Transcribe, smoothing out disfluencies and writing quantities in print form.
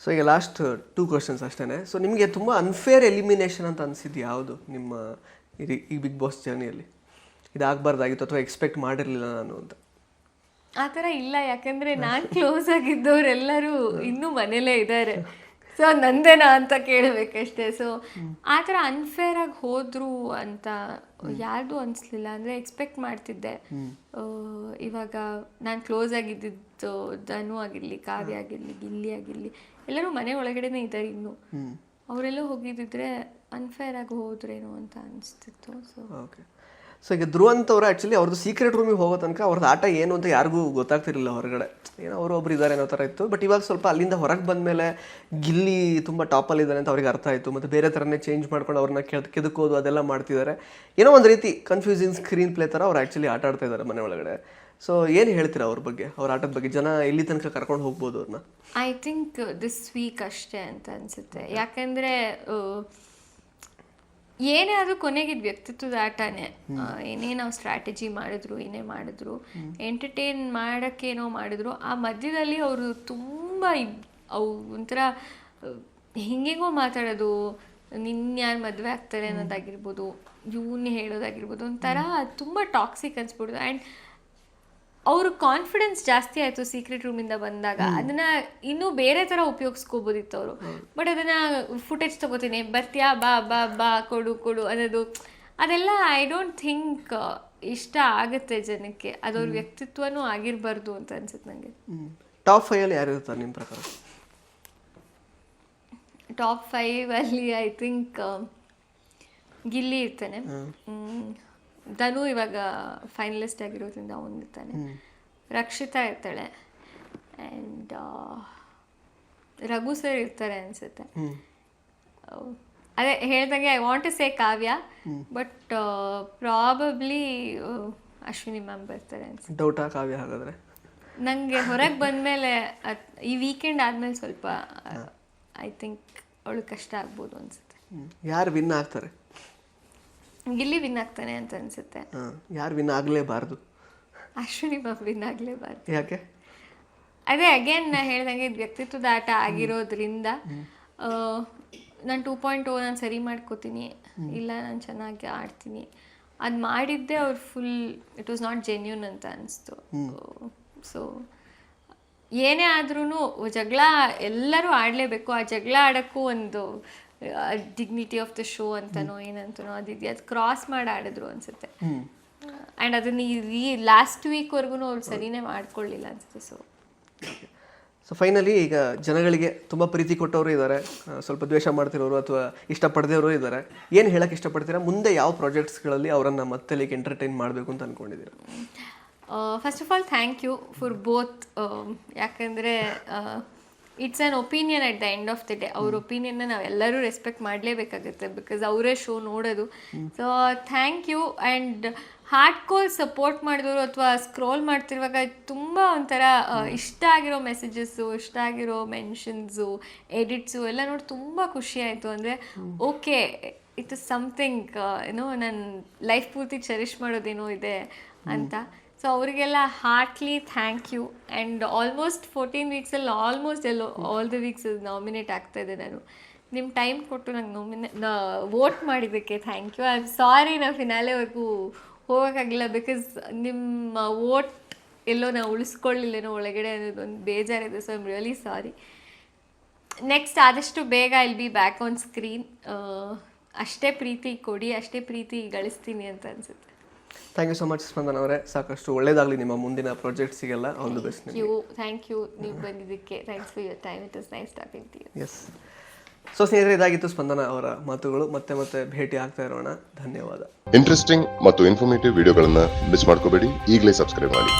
So ಈಗ last 2 questions ಅಷ್ಟೇ. So ನಿಮಗೆ ತುಂಬ ಅನ್ಫೇರ್ ಎಲಿಮಿನೇಷನ್ ಅಂತ ಅನಿಸಿದ್ದು ಯಾವುದು ನಿಮ್ಮ ಈ ಬಿಗ್ ಬಾಸ್ ಜರ್ನಿಯಲ್ಲಿ? ಇದಾಗಬಾರ್ದಾಗಿತ್ತು ಅಥವಾ ಎಕ್ಸ್ಪೆಕ್ಟ್ ಮಾಡಿರಲಿಲ್ಲ ನಾನು ಅಂತ? ಆ ಥರ ಇಲ್ಲ, ಯಾಕಂದರೆ ನಾನು ಕ್ಲೋಸ್ ಆಗಿದ್ದವರೆಲ್ಲರೂ ಇನ್ನೂ ಮನೇಲೇ ಇದ್ದಾರೆ. ಸೊ ನಂದೇನಾ ಅಂತ ಕೇಳಬೇಕಷ್ಟೇ. ಸೊ ಆ ಥರ ಅನ್ಫೇರ್ ಆಗಿ ಹೋದ್ರು ಅಂತ ಯಾರ್ದು ಅನಿಸ್ಲಿಲ್ಲ. ಅಂದರೆ ಎಕ್ಸ್ಪೆಕ್ಟ್ ಮಾಡ್ತಿದ್ದೆ. ಇವಾಗ ನಾನು ಕ್ಲೋಸ್ ಆಗಿದ್ದಿದ್ದು ಧನು ಆಗಿರಲಿ, ಕಾವ್ಯ ಆಗಿರಲಿ, ಗಿಲ್ಲಿ ಆಗಿರಲಿ, ಎಲ್ಲರೂ ಮನೆ ಒಳಗಡೆನೇ ಇದ್ದಾರೆ ಇನ್ನೂ. ಅವರೆಲ್ಲೋ ಹೋಗಿದ್ದಿದ್ರೆ ಅನ್ಫೇರ್ ಆಗಿ ಹೋದ್ರೇನೋ ಅಂತ ಅನಿಸ್ತಿತ್ತು. So okay. ಸೊ ಈಗ ಧ್ರುವಂತ್ ಅವರು ಆ್ಯಕ್ಚುಲಿ ಅವ್ರದ್ದು ಸೀಕ್ರೆಟ್ ರೂಮಿಗೆ ಹೋಗೋ ತನಕ ಅವ್ರದ್ದು ಆಟ ಏನು ಅಂತ ಯಾರಿಗೂ ಗೊತ್ತಾಗ್ತಿರಲಿಲ್ಲ ಹೊರಗಡೆ. ಏನೋ ಅವರು ಒಬ್ರು ಇದ್ದಾರೆ ಅನ್ನೋ ಥರ ಇತ್ತು. ಬಟ್ ಇವಾಗ ಸ್ವಲ್ಪ ಅಲ್ಲಿಂದ ಹೊರಗೆ ಬಂದಮೇಲೆ ಗಿಲ್ಲಿ ತುಂಬ ಟಾಪಲ್ಲಿದ್ದಾನೆ ಅಂತ ಅವ್ರಿಗೆ ಅರ್ಥ ಆಯಿತು. ಮತ್ತು ಬೇರೆ ಥರನೇ ಚೇಂಜ್ ಮಾಡ್ಕೊಂಡು ಅವ್ರನ್ನ ಕೆದಕೋದು ಅದೆಲ್ಲ ಮಾಡ್ತಿದ್ದಾರೆ. ಏನೋ ಒಂದು ರೀತಿ ಕನ್ಫ್ಯೂಸಿಂಗ್ ಸ್ಕ್ರೀನ್ ಪ್ಲೇ ಥರ ಅವ್ರು ಆ್ಯಕ್ಚುಲಿ ಆಟ ಆಡ್ತಾ ಇದ್ದಾರೆ ಮನೆ ಒಳಗಡೆ. ಸೊ ಏನು ಹೇಳ್ತೀರಾ ಅವ್ರ ಬಗ್ಗೆ, ಅವ್ರ ಆಟದ ಬಗ್ಗೆ? ಜನ ಎಲ್ಲಿ ತನಕ ಕರ್ಕೊಂಡು ಹೋಗ್ಬೋದು ಅವ್ರನ್ನ? ಐ ಥಿಂಕ್ ದಿಸ್ ವೀಕ್ ಅಷ್ಟೇ ಅಂತ ಅನಿಸುತ್ತೆ. ಯಾಕೆಂದರೆ ಏನೇ ಆದರೂ ಕೊನೆಗಿದ್ದು ವ್ಯಕ್ತಿತ್ವದ ಆಟನೇ. ಏನೇ ನಾವು ಸ್ಟ್ರಾಟಜಿ ಮಾಡಿದ್ರು, ಏನೇ ಮಾಡಿದ್ರು, ಎಂಟರ್ಟೈನ್ ಮಾಡೋಕ್ಕೇನೋ ಮಾಡಿದ್ರು, ಆ ಮಧ್ಯದಲ್ಲಿ ಅವರು ತುಂಬ ಅವು ಒಂಥರ ಹಿಂಗೆಗೋ ಮಾತಾಡೋದು, ಯಾರು ಮದುವೆ ಆಗ್ತಾರೆ ಅನ್ನೋದಾಗಿರ್ಬೋದು, ಇವನ್ನ ಹೇಳೋದಾಗಿರ್ಬೋದು, ಒಂಥರ ತುಂಬ ಟಾಕ್ಸಿಕ್ ಅನ್ಸ್ಬಿಡೋದು. ಆ್ಯಂಡ್ ಅವ್ರ ಕಾನ್ಫಿಡೆನ್ಸ್ ಜಾಸ್ತಿ ಆಯಿತು ಸೀಕ್ರೆಟ್ ರೂಮಿಂದ ಬಂದಾಗ. ಅದನ್ನು ಇನ್ನೂ ಬೇರೆ ಥರ ಉಪಯೋಗಿಸ್ಕೋಬೋದಿತ್ತು ಅವರು. ಬಟ್ ಅದನ್ನು ಫುಟೇಜ್ ತೊಗೋತೀನಿ, ಬರ್ತೀಯಾ, ಬಾ ಬಾ ಬಾ, ಕೊಡು ಅನ್ನೋದು, ಅದೆಲ್ಲ ಐ ಡೋಂಟ್ ಥಿಂಕ್ ಇಷ್ಟ ಆಗುತ್ತೆ ಜನಕ್ಕೆ. ಅದವ್ರ ವ್ಯಕ್ತಿತ್ವನೂ ಆಗಿರಬಾರ್ದು ಅಂತ ಅನ್ಸುತ್ತೆ ನನಗೆ. ಟಾಪ್ 5 ಯಾರು ಇರ್ತಾರೆ ನಿಮ್ಮ ಪ್ರಕಾರ? ಟಾಪ್ 5 ಐ ಥಿಂಕ್ ಗಿಲ್ಲಿ ಇರ್ತಾನೆ. ಧನು ಇವಾಗ ಫೈನಲಿಸ್ಟ್ ಆಗಿರೋದ್ರಿಂದ ಅವನು ಇರ್ತಾನೆ. ರಕ್ಷಿತಾ ಇರ್ತಾಳೆ. ಆ್ಯಂಡ್ ರಘು ಸರ್ ಇರ್ತಾರೆ ಅನಿಸುತ್ತೆ. ಅದೇ ಹೇಳ್ದಂಗೆ I want to say Kavya, but probably Ashwini ma'am ಬರ್ತಾರೆ ಅನ್ಸುತ್ತೆ. ಡೌಟಾ ಕಾವ್ಯ ಹಾಗಾದರೆ? ನನಗೆ ಹೊರಗೆ ಬಂದಮೇಲೆ ಈ ವೀಕೆಂಡ್ ಆದಮೇಲೆ ಸ್ವಲ್ಪ ಐ ಥಿಂಕ್ ಅವಳು ಕಷ್ಟ ಆಗ್ಬೋದು ಅನಿಸುತ್ತೆ. ಯಾರು ವಿನ್ ಆಗ್ತಾರೆ? ಗಿಲ್ಲಿ ವಿನ್ ಆಗ್ತಾನೆ ಅಂತ ಅನಿಸುತ್ತೆ. ಯಾರು ವಿನ್ ಆಗಲೇಬಾರ್ದು? ಅಶ್ವಿನಿ ಮ್ಯಾಮ್ ವಿನ್ ಆಗಲೇಬಾರ್ದು. ಯಾಕೆ? ಅದೇ ಅಗೇನ್ ನಾ ಹೇಳ್ದಂಗೆ ಇದು ವ್ಯಕ್ತಿತ್ವದ ಆಟ ಆಗಿರೋದ್ರಿಂದ ನಾನು 2.0 ನಾನು ಸರಿ ಮಾಡ್ಕೋತೀನಿ, ಇಲ್ಲ ನಾನು ಚೆನ್ನಾಗಿ ಆಡ್ತೀನಿ, ಅದು ಮಾಡಿದ್ದೆ ಅವ್ರು full it was not genuine ಅಂತ ಅನಿಸ್ತು. ಸೊ ಏನೇ ಆದ್ರೂ ಜಗಳ ಎಲ್ಲರೂ ಆಡಲೇಬೇಕು. ಆ ಜಗಳ ಆಡೋಕ್ಕೂ ಒಂದು ಡಿಗ್ನಿಟಿ ಆಫ್ ದ ಶೋ ಅಂತನೋ ಏನಂತನೋ ಅದಿದೆಯಾ, ಅದು ಕ್ರಾಸ್ ಮಾಡಿ ಆಡಿದ್ರು ಅನಿಸುತ್ತೆ. ಆ್ಯಂಡ್ ಅದನ್ನು ಈ ಲಾಸ್ಟ್ ವೀಕ್ವರೆಗೂ ಅವ್ರು ಸರಿನೇ ಮಾಡ್ಕೊಳ್ಳಿಲ್ಲ ಅನಿಸುತ್ತೆ. ಸೊ ಫೈನಲಿ ಈಗ ಜನಗಳಿಗೆ ತುಂಬ ಪ್ರೀತಿ ಕೊಟ್ಟವರು ಇದ್ದಾರೆ, ಸ್ವಲ್ಪ ದ್ವೇಷ ಮಾಡ್ತಿರೋರು ಅಥವಾ ಇಷ್ಟಪಡದೇವರು ಇದ್ದಾರೆ. ಏನು ಹೇಳಕ್ಕೆ ಇಷ್ಟಪಡ್ತೀರಾ? ಮುಂದೆ ಯಾವ ಪ್ರಾಜೆಕ್ಟ್ಸ್ಗಳಲ್ಲಿ ಅವರನ್ನು ಮತ್ತೆ ಲೈಕ್ ಎಂಟರ್ಟೈನ್ ಮಾಡಬೇಕು ಅಂತ ಅಂದ್ಕೊಂಡಿದ್ದೀರಾ? First of all thank you for both. ಯಾಕಂದರೆ it's an opinion at the end of the day. ಅವ್ರ ಒಪಿನಿಯನ್ನ ನಾವೆಲ್ಲರೂ ರೆಸ್ಪೆಕ್ಟ್ ಮಾಡಲೇಬೇಕಾಗುತ್ತೆ, ಬಿಕಾಸ್ ಅವರೇ ಶೋ ನೋಡೋದು. So thank you. And hard core support ಮಾಡಿದವರು ಅಥವಾ ಸ್ಕ್ರೋಲ್ ಮಾಡ್ತಿರುವಾಗ ತುಂಬ ಒಂಥರ ಇಷ್ಟ ಆಗಿರೋ ಮೆಸೇಜಸ್ಸು, ಇಷ್ಟ ಆಗಿರೋ ಮೆನ್ಷನ್ಸು, ಎಡಿಟ್ಸು ಎಲ್ಲ ನೋಡಿ ತುಂಬ ಖುಷಿ ಆಯಿತು. ಅಂದರೆ ಓಕೆ, ಇಟ್ ಇಸ್ ಸಮಥಿಂಗ್ ಏನೋ ನನ್ನ ಲೈಫ್ ಪೂರ್ತಿ ಚೆರಿಷ್ ಮಾಡೋದೇನೋ ಇದೆ ಅಂತ. ಸೊ ಅವರಿಗೆಲ್ಲ heartly thank you. And almost 14 ವೀಕ್ಸಲ್ಲಿ almost all the weeks nominate ಆಗ್ತಾಯಿದ್ದೆ ನಾನು. ನಿಮ್ಮ ಟೈಮ್ ಕೊಟ್ಟು ನಂಗೆ ವೋಟ್ ಮಾಡಿದ್ದಕ್ಕೆ thank you. I am sorry ನಾವು ಫಿನಾಲೆವರೆಗೂ ಹೋಗೋಕ್ಕಾಗಿಲ್ಲ, ಬಿಕಾಸ್ ನಿಮ್ಮ ವೋಟ್ ಎಲ್ಲೋ ನಾವು ಉಳಿಸ್ಕೊಳ್ಳಿಲ್ಲೇನೋ ಒಳಗಡೆ ಅನ್ನೋದೊಂದು ಬೇಜಾರಿದೆ. So I am really sorry. Next ಆದಷ್ಟು ಬೇಗ I'll be back on screen. ಅಷ್ಟೇ ಪ್ರೀತಿ ಕೊಡಿ, ಅಷ್ಟೇ ಪ್ರೀತಿ ಗಳಿಸ್ತೀನಿ ಅಂತ ಅನಿಸುತ್ತೆ. Thank you so much Spandana ಅವರೇ. ಸಾಕಷ್ಟು ಒಳ್ಳೇದಾಗಲಿ ನಿಮ್ಮ ಮುಂದಿನ ಪ್ರಾಜೆಕ್ಟ್ಸಿಗೆಲ್ಲ. All the best. Thank you ನೀವು ಬಂದಿದ್ದಕ್ಕೆ. Thanks for your time. It was nice talking to you. Yes. So ಸ್ನೇಹಿತರೆ, ಇದಾಗಿತ್ತು ಸ್ಪಂದನ ಅವರ ಮಾತುಗಳು. ಮತ್ತೆ ಭೇಟಿ ಆಗ್ತಾ ಇರೋಣ. ಧನ್ಯವಾದ. ಇಂಟ್ರೆಸ್ಟಿಂಗ್ ಮತ್ತು ಇನ್ಫಾರ್ಮೇಟಿವ್ ವಿಡಿಯೋಗಳನ್ನು ಮಿಸ್ ಮಾಡ್ಕೋಬೇಡಿ. ಈಗಲೇ ಸಬ್ಸ್ಕ್ರೈಬ್ ಮಾಡಿ.